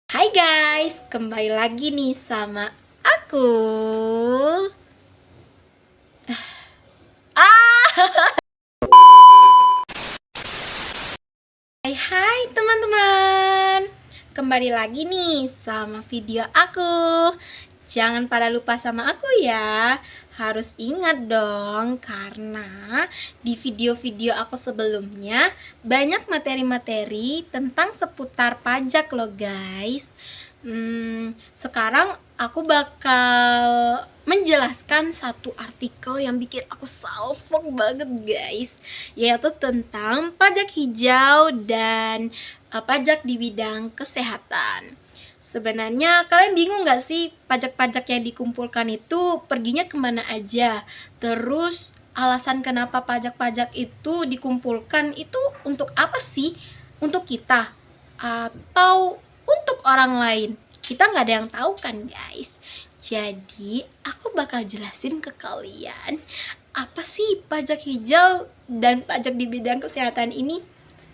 Hai guys, kembali lagi nih sama aku. Hai teman-teman, kembali lagi nih sama video aku. Jangan pada lupa sama aku ya. Harus ingat dong, karena di video-video aku sebelumnya banyak materi-materi tentang seputar pajak loh guys. Sekarang aku bakal menjelaskan satu artikel yang bikin aku salfok banget guys, yaitu tentang pajak hijau dan pajak di bidang kesehatan. Sebenarnya kalian bingung gak sih pajak-pajak yang dikumpulkan itu perginya kemana aja? Terus alasan kenapa pajak-pajak itu dikumpulkan itu untuk apa sih? Untuk kita atau untuk orang lain? Kita nggak ada yang tahu kan guys. Jadi aku bakal jelasin ke kalian apa sih pajak hijau dan pajak di bidang kesehatan ini.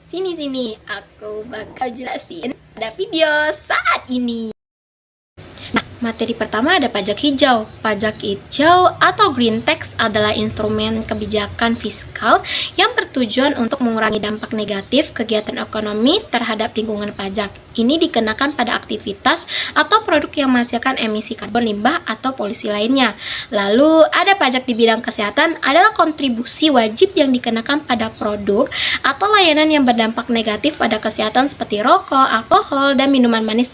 Sini aku bakal jelasin pada video saat ini. Materi pertama ada pajak hijau. Pajak hijau atau green tax adalah instrumen kebijakan fiskal yang bertujuan untuk mengurangi dampak negatif kegiatan ekonomi terhadap lingkungan pajak. Ini dikenakan pada aktivitas atau produk yang menghasilkan emisi karbon, limbah, atau polusi lainnya. Lalu ada pajak di bidang kesehatan adalah kontribusi wajib yang dikenakan pada produk atau layanan yang berdampak negatif pada kesehatan seperti rokok, alkohol, dan minuman manis.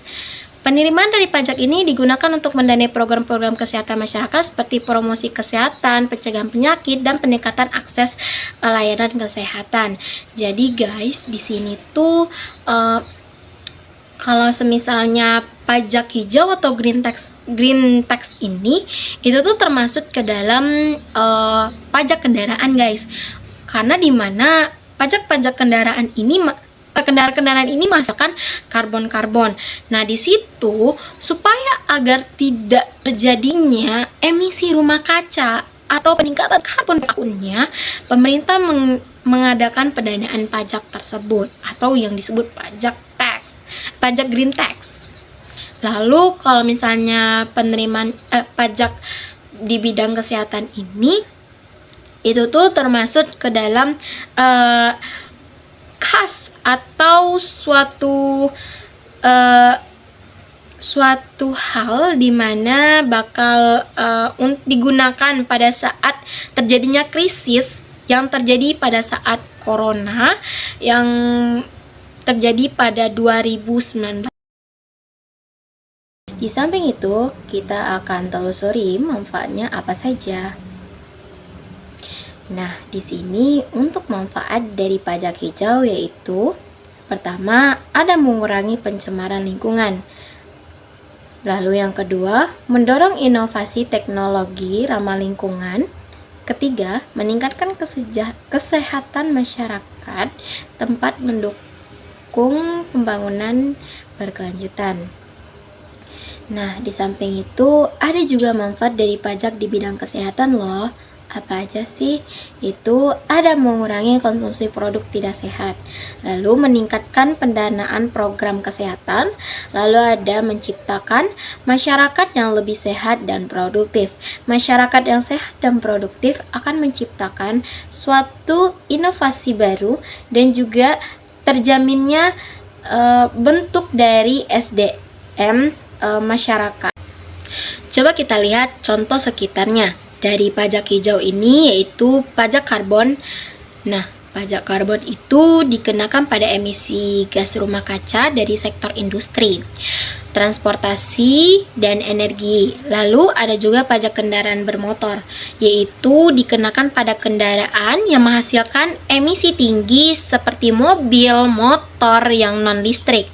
Penerimaan dari pajak ini digunakan untuk mendanai program-program kesehatan masyarakat seperti promosi kesehatan, pencegahan penyakit, dan peningkatan akses layanan kesehatan. Jadi guys, di sini tuh kalau semisalnya pajak hijau atau green tax ini itu tuh termasuk ke dalam pajak kendaraan guys. Karena dimana pajak-pajak kendaraan ini kendaraan ini menghasilkan karbon. Nah, di situ supaya agar tidak terjadinya emisi rumah kaca atau peningkatan karbon tahunnya, pemerintah mengadakan pendanaan pajak tersebut atau yang disebut pajak green tax. Lalu kalau misalnya penerimaan pajak di bidang kesehatan ini itu tuh termasuk ke dalam kas atau suatu hal di mana bakal digunakan pada saat terjadinya krisis yang terjadi pada saat corona yang terjadi pada 2019. Di samping itu, kita akan telusuri manfaatnya apa saja. Nah, di sini untuk manfaat dari pajak hijau yaitu pertama, ada mengurangi pencemaran lingkungan. Lalu yang kedua, mendorong inovasi teknologi ramah lingkungan. Ketiga, meningkatkan kesehatan masyarakat, tempat mendukung pembangunan berkelanjutan. Nah, di samping itu ada juga manfaat dari pajak di bidang kesehatan loh. Apa aja sih? Itu ada mengurangi konsumsi produk tidak sehat, lalu meningkatkan pendanaan program kesehatan, lalu ada menciptakan masyarakat yang lebih sehat dan produktif. Masyarakat yang sehat dan produktif akan menciptakan suatu inovasi baru dan juga terjaminnya bentuk dari SDM masyarakat. Coba kita lihat contoh sekitarnya dari pajak hijau ini, yaitu pajak karbon. Nah, pajak karbon itu dikenakan pada emisi gas rumah kaca dari sektor industri, transportasi, dan energi. Lalu ada juga pajak kendaraan bermotor, yaitu dikenakan pada kendaraan yang menghasilkan emisi tinggi seperti mobil, motor yang non-listrik.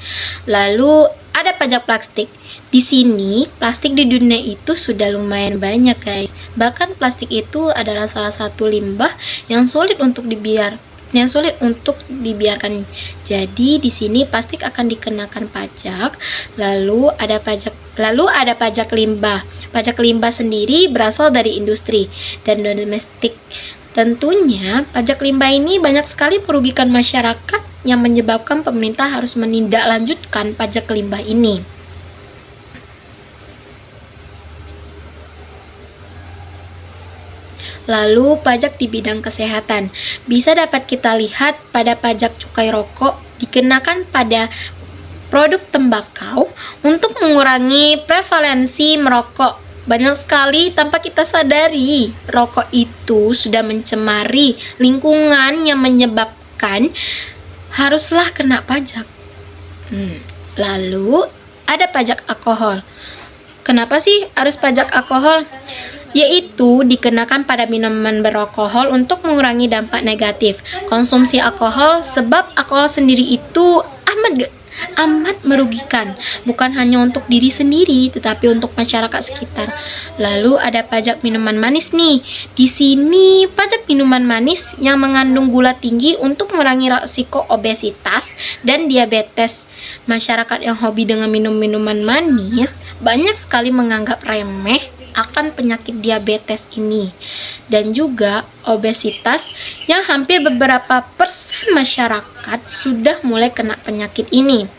Lalu ada pajak plastik. Di sini, plastik di dunia itu sudah lumayan banyak guys. Bahkan plastik itu adalah salah satu limbah yang sulit untuk dibiarkan. Jadi di sini plastik akan dikenakan pajak. Lalu ada pajak limbah. Pajak limbah sendiri berasal dari industri dan domestik. Tentunya pajak limbah ini banyak sekali merugikan masyarakat yang menyebabkan pemerintah harus menindaklanjutkan pajak limbah ini. Lalu pajak di bidang kesehatan bisa dapat kita lihat pada pajak cukai rokok dikenakan pada produk tembakau untuk mengurangi prevalensi merokok. Banyak sekali tanpa kita sadari, rokok itu sudah mencemari lingkungan yang menyebabkan haruslah kena pajak. Lalu ada pajak alkohol. Kenapa sih harus pajak alkohol? Yaitu dikenakan pada minuman beralkohol untuk mengurangi dampak negatif konsumsi alkohol, sebab alkohol sendiri itu amat merugikan, bukan hanya untuk diri sendiri tetapi untuk masyarakat sekitar. Lalu ada pajak minuman manis nih. Di sini pajak minuman manis yang mengandung gula tinggi untuk mengurangi risiko obesitas dan diabetes. Masyarakat yang hobi dengan minum minuman manis banyak sekali menganggap remeh akan penyakit diabetes ini dan juga obesitas, yang hampir beberapa persen masyarakat sudah mulai kena penyakit ini.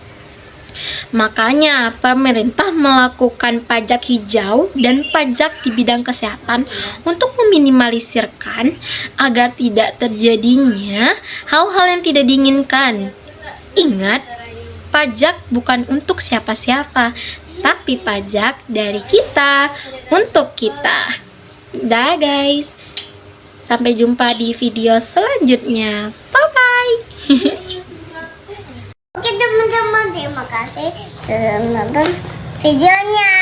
Makanya pemerintah melakukan pajak hijau dan pajak di bidang kesehatan untuk meminimalisirkan agar tidak terjadinya hal-hal yang tidak diinginkan. Ingat, pajak bukan untuk siapa-siapa, tapi pajak dari kita untuk kita. Dah guys, sampai jumpa di video selanjutnya. Bye bye. Oke teman-teman, terima kasih sudah nonton videonya.